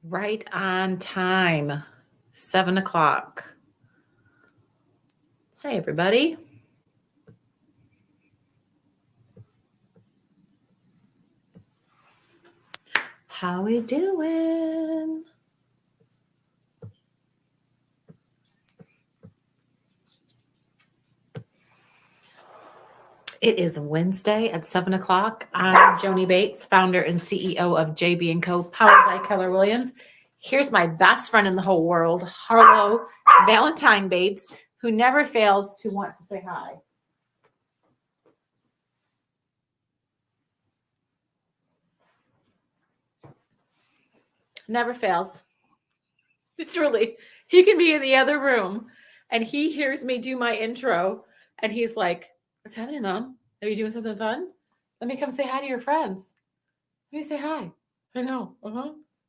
Right on time, 7 o'clock. Hi, everybody. How we doing? It is Wednesday at 7 o'clock. I'm Joni Bates, founder and CEO of JB & Co., powered by Keller Williams. Here's my best friend in the whole world, Harlow Valentine Bates, who never fails to want to say hi. Never fails. Truly. He can be in the other room and he hears me do my intro and he's like, "What's happening, Mom? Are you doing something fun? Let me come say hi to your friends. Let me say hi." I know.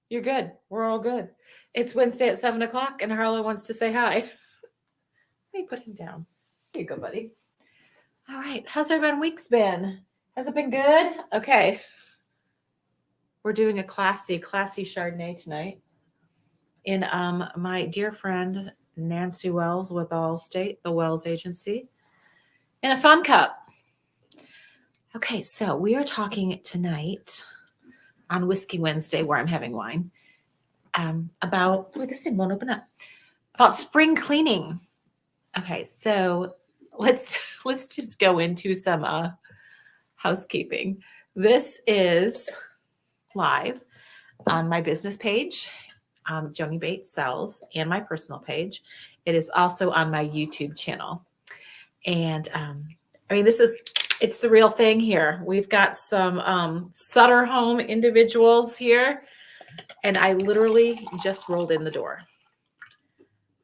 You're good. We're all good. It's Wednesday at 7 o'clock and Harlow wants to say hi. Let me put him down. Here you go, buddy. All right. How's everyone week's been? Has it been good? Okay. We're doing a classy Chardonnay tonight. In my dear friend Nancy Wells with Allstate, the Wells Agency, in a fun cup. Okay, so we are talking tonight on Whiskey Wednesday, where I'm having wine, about this thing won't open up. About spring cleaning. Okay, so let's just go into some housekeeping. This is live on my business page, Joni Bates Sells, and my personal page. It is also on my YouTube channel. And it's the real thing here. We've got some Sutter Home individuals here, and I literally just rolled in the door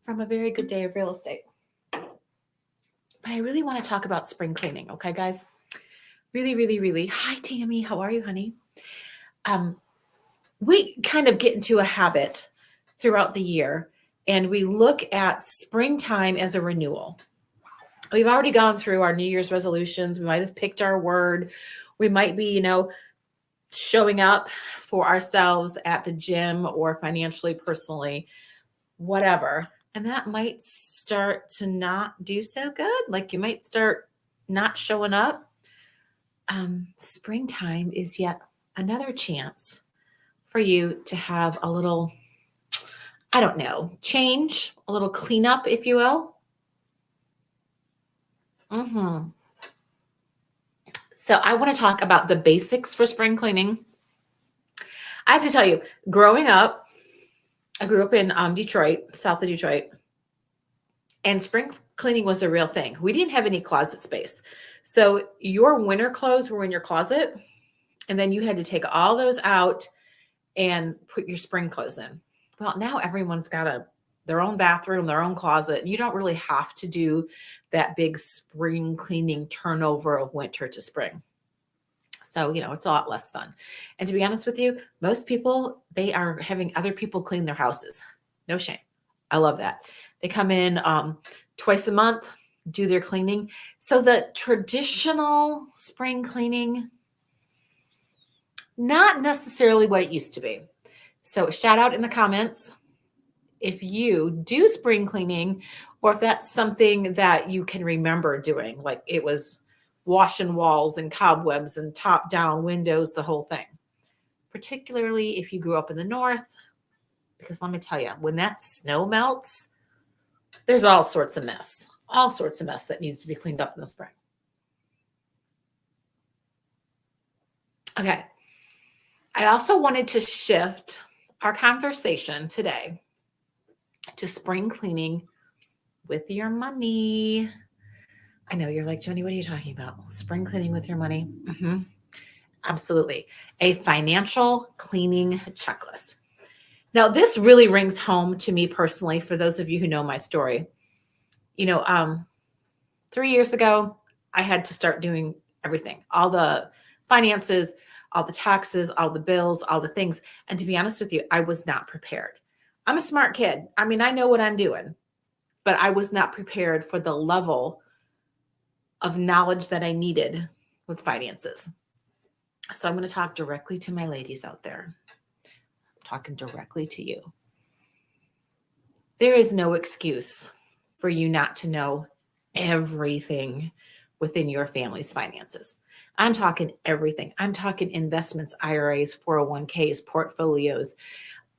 from a very good day of real estate. But I really want to talk about spring cleaning, okay, guys? Really, really, really. Hi, Tammy. How are you, honey? We kind of get into a habit throughout the year, and we look at springtime as a renewal. We've already gone through our New Year's resolutions. We might have picked our word. We might be, showing up for ourselves at the gym or financially, personally, whatever. And that might start to not do so good. Like you might start not showing up. Springtime is yet another chance for you to have a little, change, a little cleanup, if you will. So I want to talk about the basics for spring cleaning. I have to tell you, growing up, I grew up in Detroit, south of Detroit, and spring cleaning was a real thing. We didn't have any closet space. So your winter clothes were in your closet, and then you had to take all those out and put your spring clothes in. Well, now everyone's got their own bathroom, their own closet. You don't really have to do that big spring cleaning turnover of winter to spring. So, it's a lot less fun. And to be honest with you, most people, they are having other people clean their houses. No shame. I love that. They come in twice a month, do their cleaning. So the traditional spring cleaning, not necessarily what it used to be. So shout out in the comments if you do spring cleaning or if that's something that you can remember doing, like it was washing walls and cobwebs and top down windows, the whole thing. Particularly if you grew up in the north, because let me tell you, when that snow melts, there's all sorts of mess that needs to be cleaned up in the spring. Okay. I also wanted to shift our conversation today to spring cleaning with your money. I know you're like, Joni, what are you talking about? Spring cleaning with your money? Absolutely. A financial cleaning checklist. Now, this really rings home to me personally, for those of you who know my story. 3 years ago, I had to start doing everything, all the finances, all the taxes, all the bills, all the things. And to be honest with you, I was not prepared. I'm a smart kid. I mean, I know what I'm doing, but I was not prepared for the level of knowledge that I needed with finances. So I'm going to talk directly to my ladies out there. I'm talking directly to you. There is no excuse for you not to know everything within your family's finances. I'm talking everything. I'm talking investments, IRAs, 401ks, portfolios,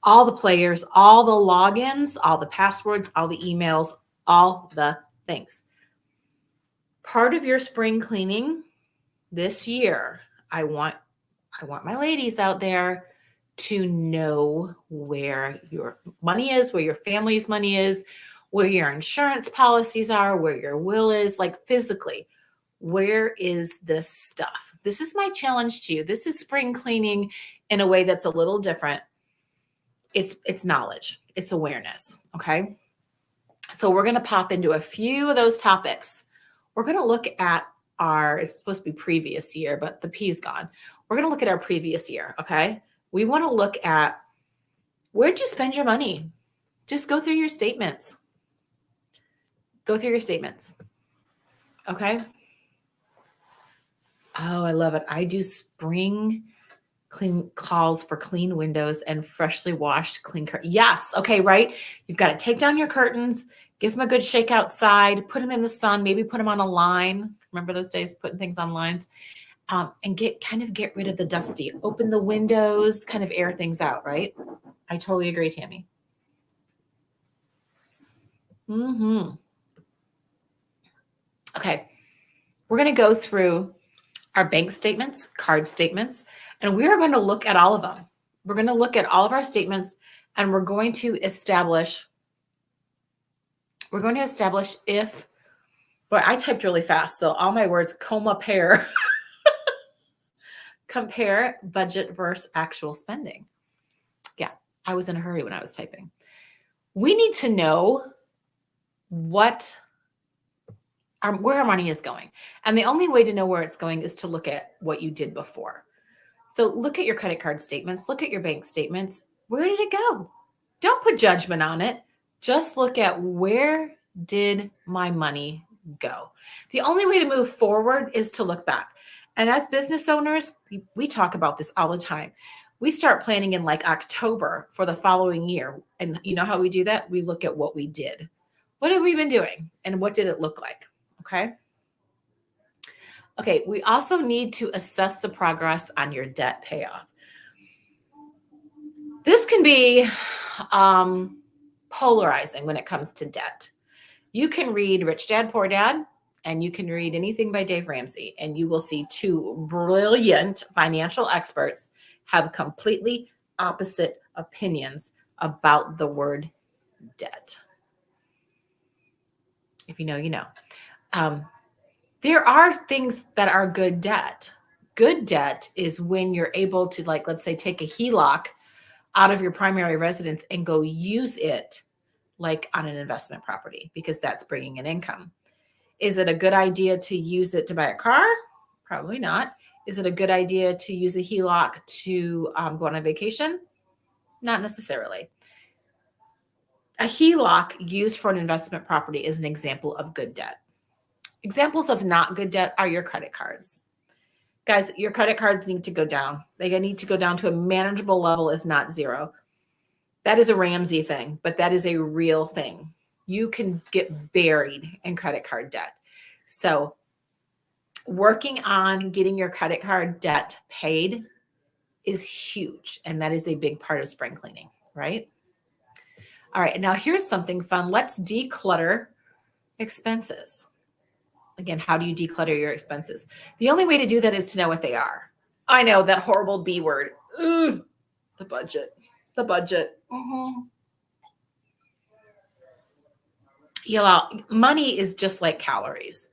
all the players, all the logins, all the passwords, all the emails, all the things. Part of your spring cleaning this year, I want my ladies out there to know where your money is, where your family's money is, where your insurance policies are, where your will is, like physically. Where is this stuff? This is my challenge to you. This is spring cleaning in a way that's a little different. It's knowledge. It's awareness. Okay. So we're going to pop into a few of those topics. We're going to look at it's supposed to be previous year, but the P's gone. We're going to look at our previous year. Okay. We want to look at where'd you spend your money? Just go through your statements. Go through your statements. Okay. Oh, I love it. I do spring clean calls for clean windows and freshly washed clean curtains. Yes. Okay. Right. You've got to take down your curtains, give them a good shake outside, put them in the sun, maybe put them on a line. Remember those days, putting things on lines, and get rid of the dusty, open the windows, kind of air things out. Right. I totally agree, Tammy. Okay. We're going to go through our bank statements, card statements, and we are going to look at all of them. We're going to look at all of our statements, and we're going to establish if, boy, I typed really fast, so all my words, compare budget versus actual spending. Yeah, I was in a hurry when I was typing. We need to know where our money is going. And the only way to know where it's going is to look at what you did before. So look at your credit card statements, look at your bank statements. Where did it go? Don't put judgment on it. Just look at where did my money go? The only way to move forward is to look back. And as business owners, we talk about this all the time. We start planning in like October for the following year. And you know how we do that? We look at what we did. What have we been doing? And what did it look like? Okay, we also need to assess the progress on your debt payoff. This can be polarizing when it comes to debt. You can read Rich Dad, Poor Dad, and you can read anything by Dave Ramsey, and you will see two brilliant financial experts have completely opposite opinions about the word debt. If you know, you know. There are things that are good debt. Good debt is when you're able to, like, let's say, take a HELOC out of your primary residence and go use it like on an investment property, because that's bringing in income. Is it a good idea to use it to buy a car? Probably not. Is it a good idea to use a HELOC to go on a vacation? Not necessarily. A HELOC used for an investment property is an example of good debt. Examples of not good debt are your credit cards. Guys, your credit cards need to go down. They need to go down to a manageable level, if not zero. That is a Ramsey thing, but that is a real thing. You can get buried in credit card debt. So working on getting your credit card debt paid is huge. And that is a big part of spring cleaning, right? All right, now here's something fun. Let's declutter expenses. Again, how do you declutter your expenses? The only way to do that is to know what they are. I know that horrible B word. Ugh, the budget. The budget. Money is just like calories.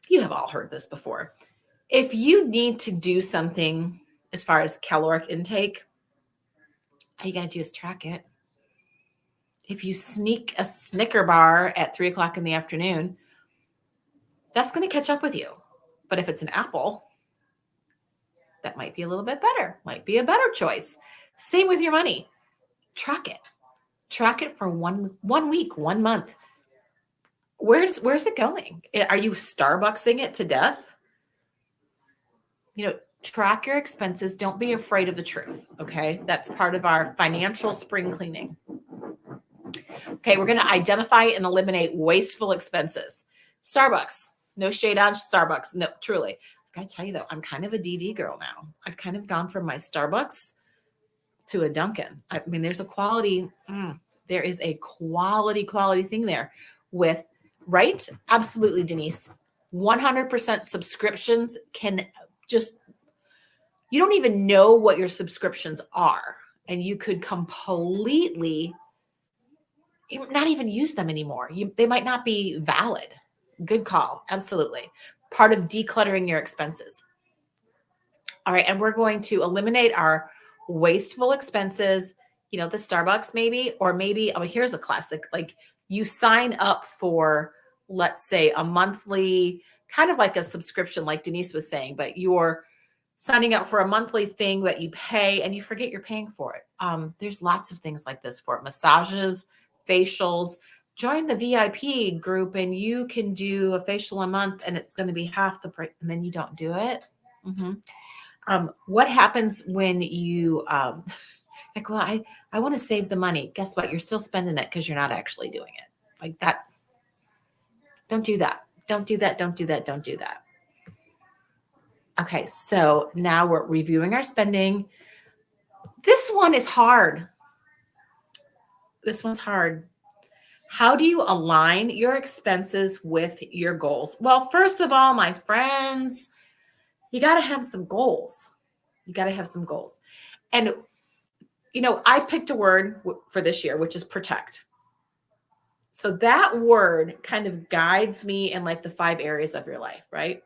You have all heard this before. If you need to do something as far as caloric intake, all you got to do is track it. If you sneak a Snicker bar at 3:00 in the afternoon, that's going to catch up with you. But if it's an apple, that might be a little bit better, might be a better choice. Same with your money. Track it. Track it for one week, 1 month. Where's it going? Are you Starbucksing it to death? You know, Track your expenses. Don't be afraid of the truth. Okay. That's part of our financial spring cleaning. Okay. We're going to identify and eliminate wasteful expenses. Starbucks. No shade on Starbucks. No, truly. I gotta tell you though, I'm kind of a DD girl now. I've kind of gone from my Starbucks to a Dunkin'. I mean, there's a quality, there is a quality thing there with, right? Absolutely, Denise. 100% subscriptions can just, you don't even know what your subscriptions are. And you could completely not even use them anymore. They might not be valid. Good call. Absolutely. Part of decluttering your expenses. All right. And we're going to eliminate our wasteful expenses, the Starbucks maybe, or maybe, oh, here's a classic. Like you sign up for, let's say, a monthly, kind of like a subscription, like Denise was saying, but you're signing up for a monthly thing that you pay and you forget you're paying for it. There's lots of things like this for it. Massages, facials. Join the VIP group and you can do a facial a month and it's going to be half the price, and then you don't do it. What happens when you like, well, I want to save the money. Guess what? You're still spending it because you're not actually doing it. Like that. Don't do that. Don't do that. Don't do that. Don't do that. Okay, so now we're reviewing our spending. This one is hard. This one's hard. How do you align your expenses with your goals? Well, first of all, my friends, you got to have some goals. You got to have some goals. And, I picked a word for this year, which is protect. So that word kind of guides me in like the 5 areas of your life, right?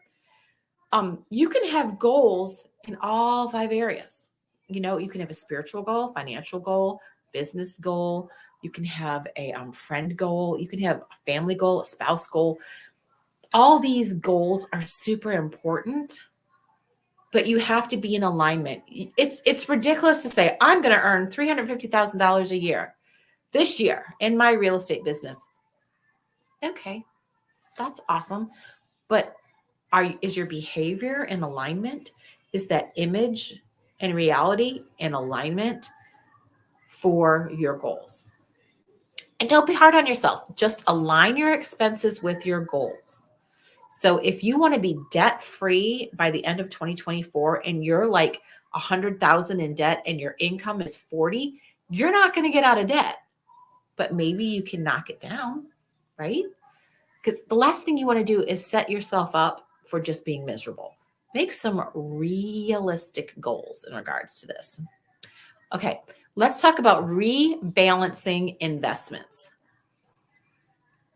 You can have goals in all 5 areas. You can have a spiritual goal, financial goal, business goal. You can have a friend goal. You can have a family goal, a spouse goal. All these goals are super important, but you have to be in alignment. It's ridiculous to say, I'm going to earn $350,000 a year this year in my real estate business. Okay, that's awesome. But is your behavior in alignment? Is that image and reality in alignment for your goals? And don't be hard on yourself. Just align your expenses with your goals. So if you want to be debt free by the end of 2024 and you're like 100,000 in debt and your income is 40, you're not going to get out of debt, but maybe you can knock it down, right? Because the last thing you want to do is set yourself up for just being miserable. Make some realistic goals in regards to this. Okay, let's talk about rebalancing investments.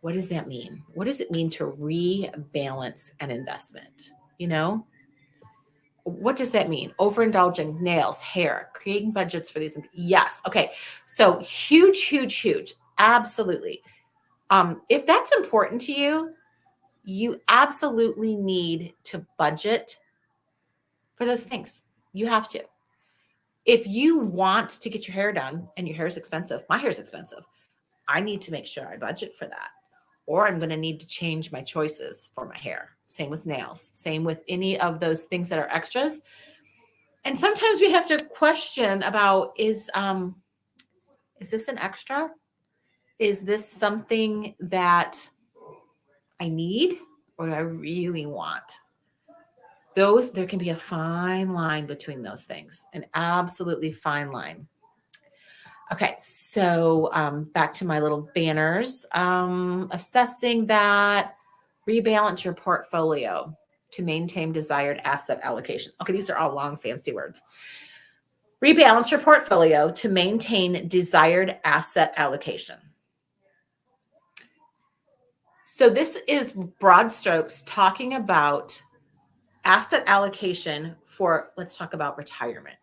What does that mean? What does it mean to rebalance an investment? What does that mean? Overindulging, nails, hair, creating budgets for these. Yes. Okay. So huge. Absolutely. If that's important to you, you absolutely need to budget for those things. You have to. If you want to get your hair done and your hair is expensive, my hair is expensive, I need to make sure I budget for that. Or I'm going to need to change my choices for my hair. Same with nails. Same with any of those things that are extras. And sometimes we have to question about, is this an extra? Is this something that I need or I really want? There can be a fine line between those things, an absolutely fine line. Okay, so back to my little banners. Assessing that, rebalance your portfolio to maintain desired asset allocation. Okay, these are all long, fancy words. Rebalance your portfolio to maintain desired asset allocation. So this is broad strokes talking about asset allocation for, let's talk about retirement.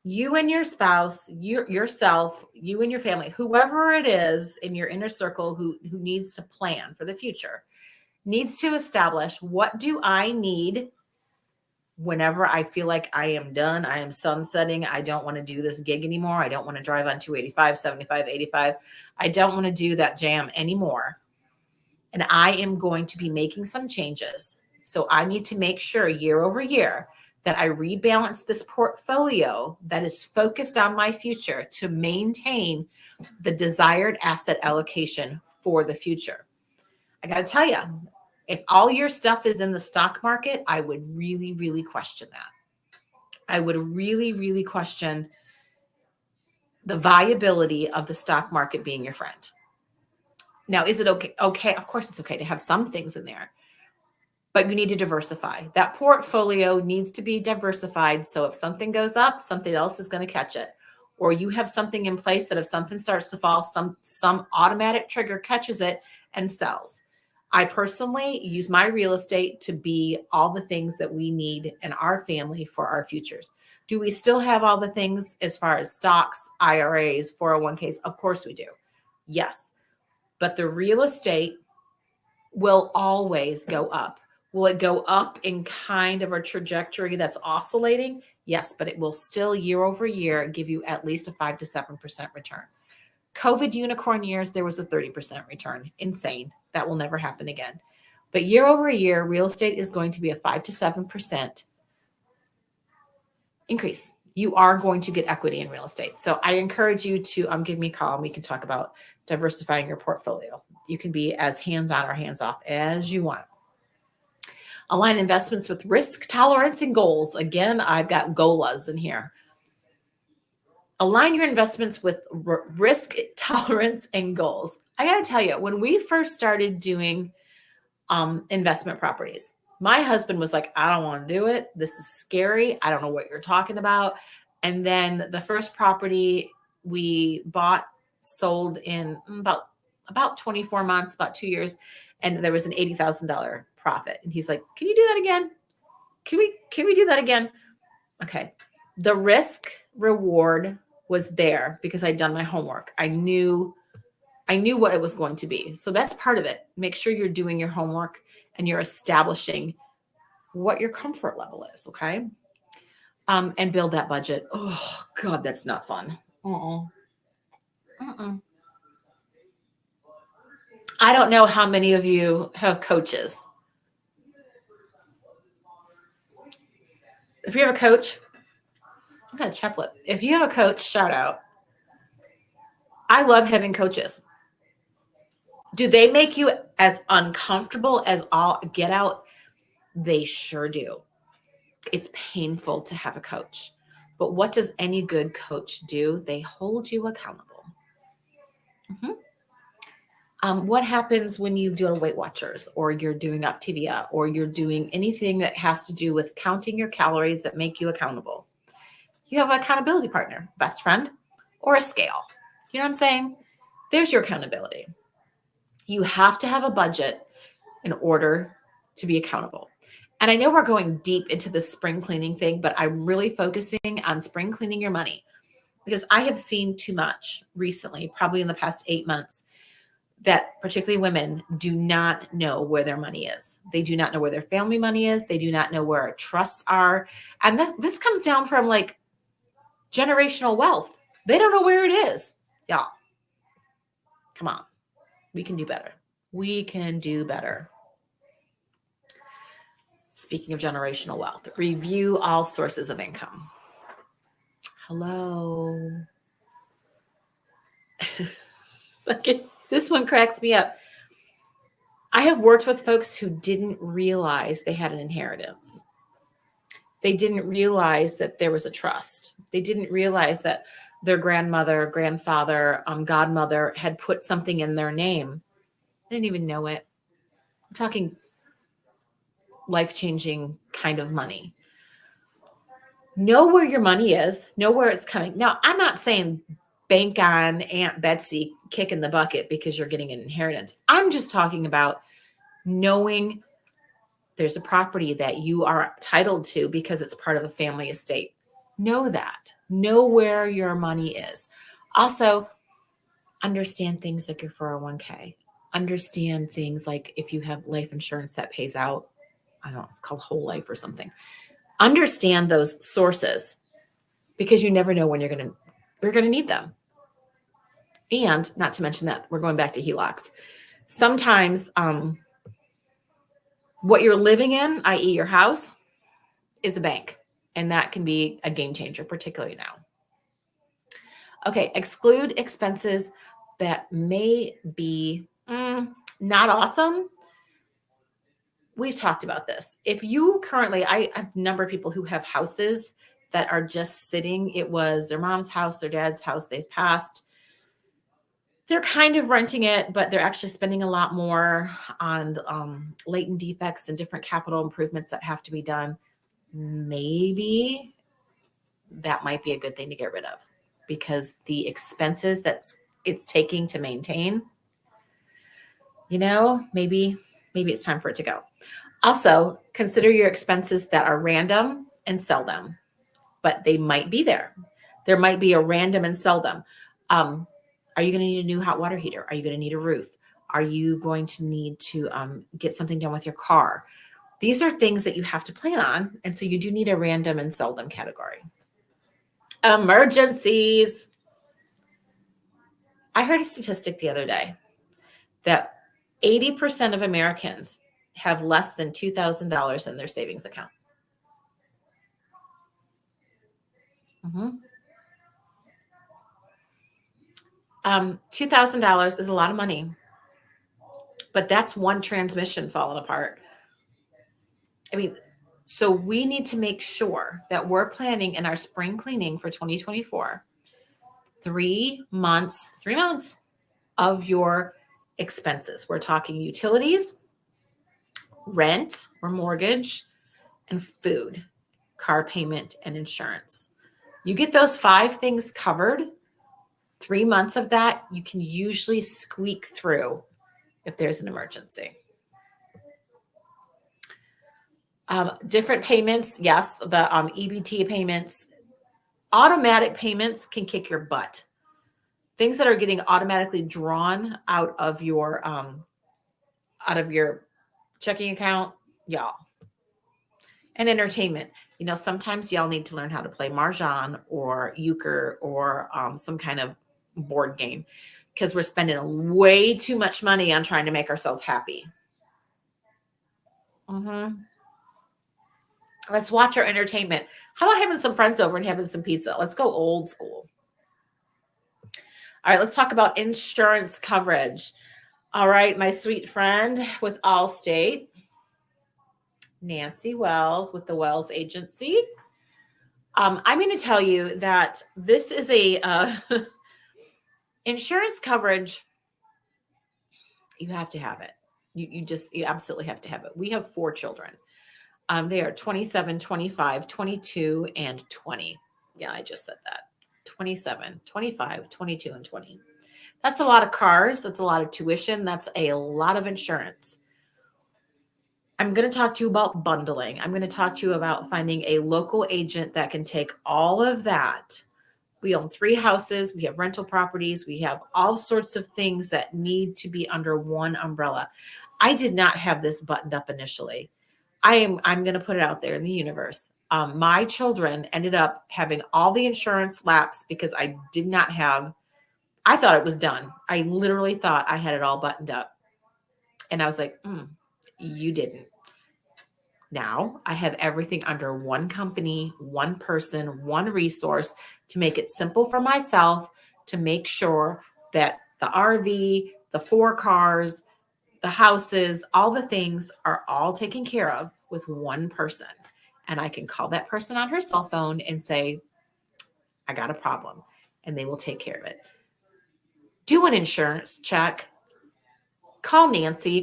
You and your spouse, yourself, you and your family, whoever it is in your inner circle who needs to plan for the future, needs to establish, what do I need whenever I feel like I am done, I am sunsetting, I don't want to do this gig anymore, I don't want to drive on 285, 75, 85, I don't want to do that jam anymore, and I am going to be making some changes. So I need to make sure year over year that I rebalance this portfolio that is focused on my future to maintain the desired asset allocation for the future. I got to tell you, if all your stuff is in the stock market, I would really, really question that. I would really, really question the viability of the stock market being your friend. Now, is it okay? Okay, of course it's okay to have some things in there, but you need to diversify. That portfolio needs to be diversified. So if something goes up, something else is going to catch it. Or you have something in place that if something starts to fall, some automatic trigger catches it and sells. I personally use my real estate to be all the things that we need in our family for our futures. Do we still have all the things as far as stocks, IRAs, 401ks? Of course we do. Yes. But the real estate will always go up. Will it go up in kind of a trajectory that's oscillating? Yes, but it will still year over year give you at least a 5 to 7% return. COVID unicorn years, there was a 30% return. Insane. That will never happen again. But year over year, real estate is going to be a 5 to 7% increase. You are going to get equity in real estate. So I encourage you to give me a call and we can talk about diversifying your portfolio. You can be as hands-on or hands-off as you want. Align investments with risk tolerance and goals. Again, I've got GOLAs in here. Align your investments with risk tolerance and goals. I got to tell you, when we first started doing investment properties, my husband was like, I don't want to do it. This is scary. I don't know what you're talking about. And then the first property we bought sold in about 24 months, about 2 years. And there was an $80,000 profit. And he's like, can you do that again? Can we do that again? Okay. The risk reward was there because I'd done my homework. I knew what it was going to be. So that's part of it. Make sure you're doing your homework and you're establishing what your comfort level is. Okay. And build that budget. Oh God, that's not fun. I don't know how many of you have coaches. If you have a coach, I got a checklist. If you have a coach, shout out. I love having coaches. Do they make you as uncomfortable as all get out? They sure do. It's painful to have a coach. But what does any good coach do? They hold you accountable. What happens when you do a Weight Watchers or you're doing Optavia or you're doing anything that has to do with counting your calories that make you accountable? You have an accountability partner, best friend, or a scale. You know what I'm saying? There's your accountability. You have to have a budget in order to be accountable. And I know we're going deep into the spring cleaning thing, but I'm really focusing on spring cleaning your money because I have seen too much recently, probably in the past 8 months, that particularly women do not know where their money is. They do not know where their family money is. They do not know where our trusts are. And this comes down from like generational wealth. They don't know where it is. Y'all, come on. We can do better. We can do better. Speaking of generational wealth, review all sources of income. Hello. This one cracks me up. I have worked with folks who didn't realize they had an inheritance. They didn't realize that there was a trust. They didn't realize that their grandmother, grandfather, godmother had put something in their name. They didn't even know it. I'm talking life-changing kind of money. Know where your money is. Know where it's coming. Now, I'm not saying bank on Aunt Betsy kicking the bucket because you're getting an inheritance. I'm just talking about knowing there's a property that you are entitled to because it's part of a family estate. Know that. Know where your money is. Also, understand things like your 401k. Understand things like if you have life insurance that pays out. I don't know, it's called whole life or something. Understand those sources because you never know when you're going to need them. And not to mention that we're going back to HELOCs. Sometimes what you're living in, i.e. your house, is the bank. And that can be a game changer, particularly now. Okay, exclude expenses that may be not awesome. We've talked about this. If you currently, I have a number of people who have houses that are just sitting. It was their mom's house, their dad's house, they've passed. They're kind of renting it, but they're actually spending a lot more on latent defects and different capital improvements that have to be done. Maybe that might be a good thing to get rid of, because the expenses it's taking to maintain, maybe it's time for it to go. Also, consider your expenses that are random and sell them, but they might be there. There might be a random and sell them. Are you going to need a new hot water heater? Are you going to need a roof? Are you going to need to get something done with your car? These are things that you have to plan on. And so you do need a random and sell them category. Emergencies. I heard a statistic the other day that 80% of Americans have less than $2,000 in their savings account. $2,000 is a lot of money, but that's one transmission falling apart. I mean, so we need to make sure that we're planning in our spring cleaning for 2024, 3 months of your expenses. We're talking utilities, rent or mortgage, and food, car payment, and insurance. You get those 5 things covered, 3 months of that, you can usually squeak through if there's an emergency. Different payments, yes, the EBT payments, automatic payments can kick your butt. Things that are getting automatically drawn out of your checking account, y'all. And entertainment. Sometimes y'all need to learn how to play Mahjong or euchre or some kind of board game, because we're spending way too much money on trying to make ourselves happy. Let's watch our entertainment. How about having some friends over and having some pizza? Let's go old school. All right, let's talk about insurance coverage. All right, my sweet friend with Allstate, Nancy Wells with the Wells Agency. I'm going to tell you that this is a insurance coverage. You have to have it. You absolutely have to have it. We have 4 children. They are 27, 25, 22, and 20. Yeah, I just said that. 27, 25, 22, and 20. That's a lot of cars. That's a lot of tuition. That's a lot of insurance. I'm going to talk to you about bundling. I'm going to talk to you about finding a local agent that can take all of that. We own 3 houses. We have rental properties. We have all sorts of things that need to be under one umbrella. I did not have this buttoned up initially. I'm going to put it out there in the universe. My children ended up having all the insurance lapse because I thought it was done. I literally thought I had it all buttoned up. And I was like, you didn't. Now I have everything under one company, one person, one resource to make it simple for myself, to make sure that the RV, the 4 cars, the houses, all the things are all taken care of with one person. And I can call that person on her cell phone and say, I got a problem, and they will take care of it. Do an insurance check. Call Nancy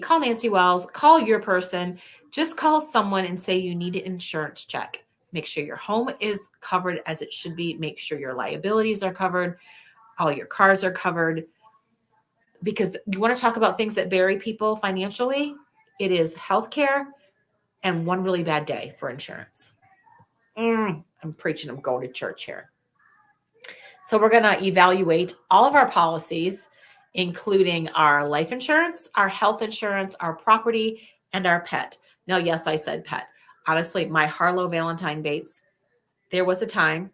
Wells, call your person. Just call someone and say you need an insurance check. Make sure your home is covered as it should be. Make sure your liabilities are covered. All your cars are covered. Because you want to talk about things that bury people financially, it is healthcare and one really bad day for insurance. I'm preaching, I'm going to church here. So we're going to evaluate all of our policies, including our life insurance, our health insurance, our property, and our pet. Now, yes, I said pet. Honestly, my Harlow Valentine Bates, there was a time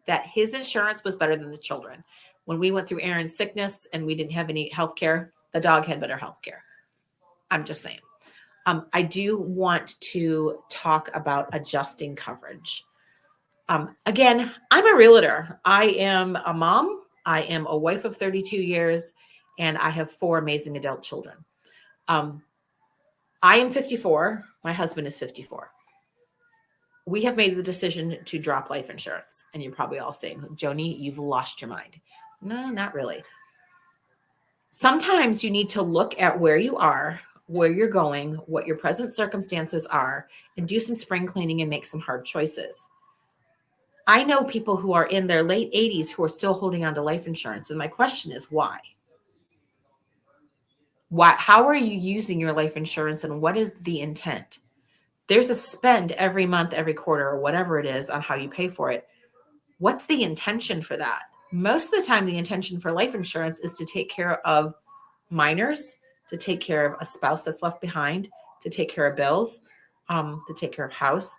that his insurance was better than the children. When we went through Aaron's sickness and we didn't have any health care, the dog had better health care. I'm just saying. I do want to talk about adjusting coverage. Again, I'm a realtor. I am a mom. I am a wife of 32 years, and I have 4 amazing adult children. I am 54. My husband is 54. We have made the decision to drop life insurance. And you're probably all saying, Joni, you've lost your mind. No, not really. Sometimes you need to look at where you are, where you're going, what your present circumstances are, and do some spring cleaning and make some hard choices. I know people who are in their late 80s who are still holding on to life insurance. And my question is, why? How are you using your life insurance, and what is the intent? There's a spend every month, every quarter, or whatever it is on how you pay for it. What's the intention for that? Most of the time, the intention for life insurance is to take care of minors, to take care of a spouse that's left behind, to take care of bills, to take care of house.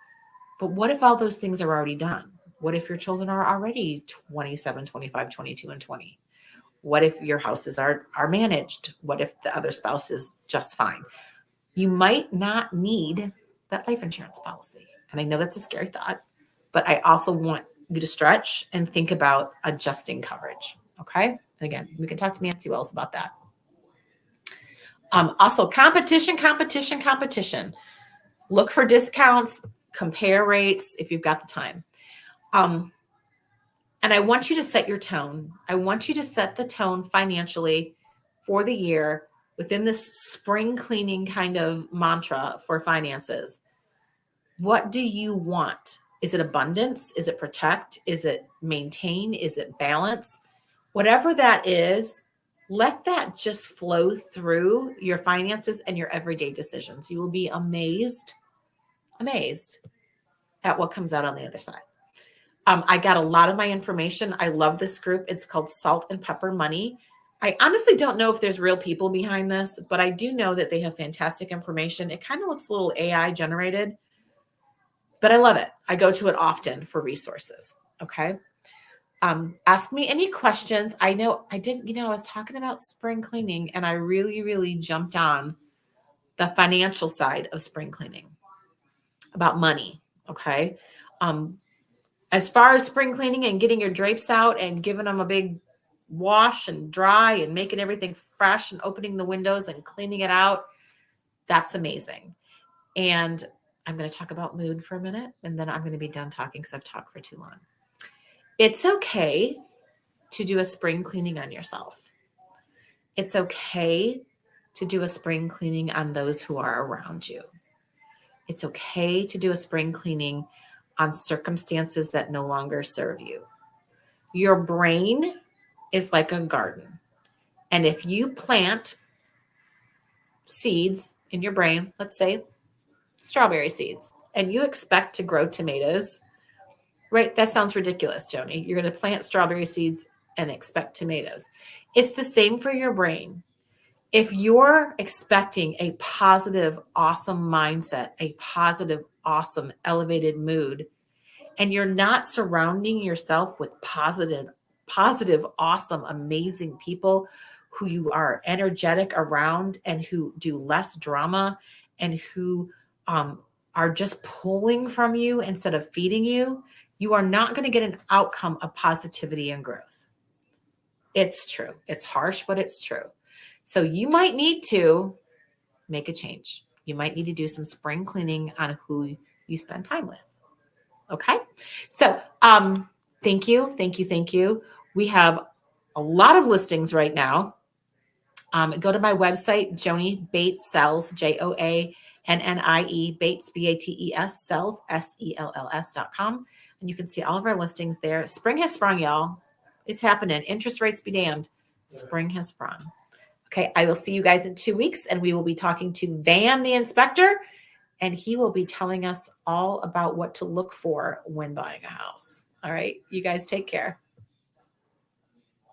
But what if all those things are already done? What if your children are already 27, 25, 22, and 20? What if your houses are managed? What if the other spouse is just fine? You might not need that life insurance policy. And I know that's a scary thought, but I also want you to stretch and think about adjusting coverage. Okay. And again, we can talk to Nancy Wells about that. Also, competition. Look for discounts, compare rates if you've got the time. And I want you to set your tone. I want you to set the tone financially for the year within this spring cleaning kind of mantra for finances. What do you want? Is it abundance? Is it protect? Is it maintain? Is it balance? Whatever that is, let that just flow through your finances and your everyday decisions. You will be amazed at what comes out on the other side. I got a lot of my information. I love this group. It's called Salt and Pepper Money. I honestly don't know if there's real people behind this, but I do know that they have fantastic information. It kind of looks a little AI generated, but I love it. I go to it often for resources. Okay. Ask me any questions. I know I was talking about spring cleaning, and I really, really jumped on the financial side of spring cleaning about money. Okay. As far as spring cleaning and getting your drapes out and giving them a big wash and dry and making everything fresh and opening the windows and cleaning it out, that's amazing. And I'm going to talk about mood for a minute, and then I'm going to be done talking because I've talked for too long. It's okay to do a spring cleaning on yourself. It's okay to do a spring cleaning on those who are around you. It's okay to do a spring cleaning on circumstances that no longer serve you. Your brain is like a garden. And if you plant seeds in your brain, let's say strawberry seeds, and you expect to grow tomatoes, right? That sounds ridiculous, Joni. You're going to plant strawberry seeds and expect tomatoes. It's the same for your brain. If you're expecting a positive, awesome mindset, a positive, awesome, elevated mood, and you're not surrounding yourself with positive, awesome, amazing people who you are energetic around and who do less drama and who are just pulling from you instead of feeding you, you are not going to get an outcome of positivity and growth. It's true. It's harsh, but it's true. So you might need to make a change. You might need to do some spring cleaning on who you spend time with. Okay. So thank you. We have a lot of listings right now. Go to my website, Joni Bates Sells, JOANNIE Bates, BATES Sells, SELLS.com. And you can see all of our listings there. Spring has sprung, y'all. It's happening. Interest rates be damned. Spring has sprung. Okay. I will see you guys in 2 weeks, and we will be talking to Van the inspector, and he will be telling us all about what to look for when buying a house. All right. You guys take care.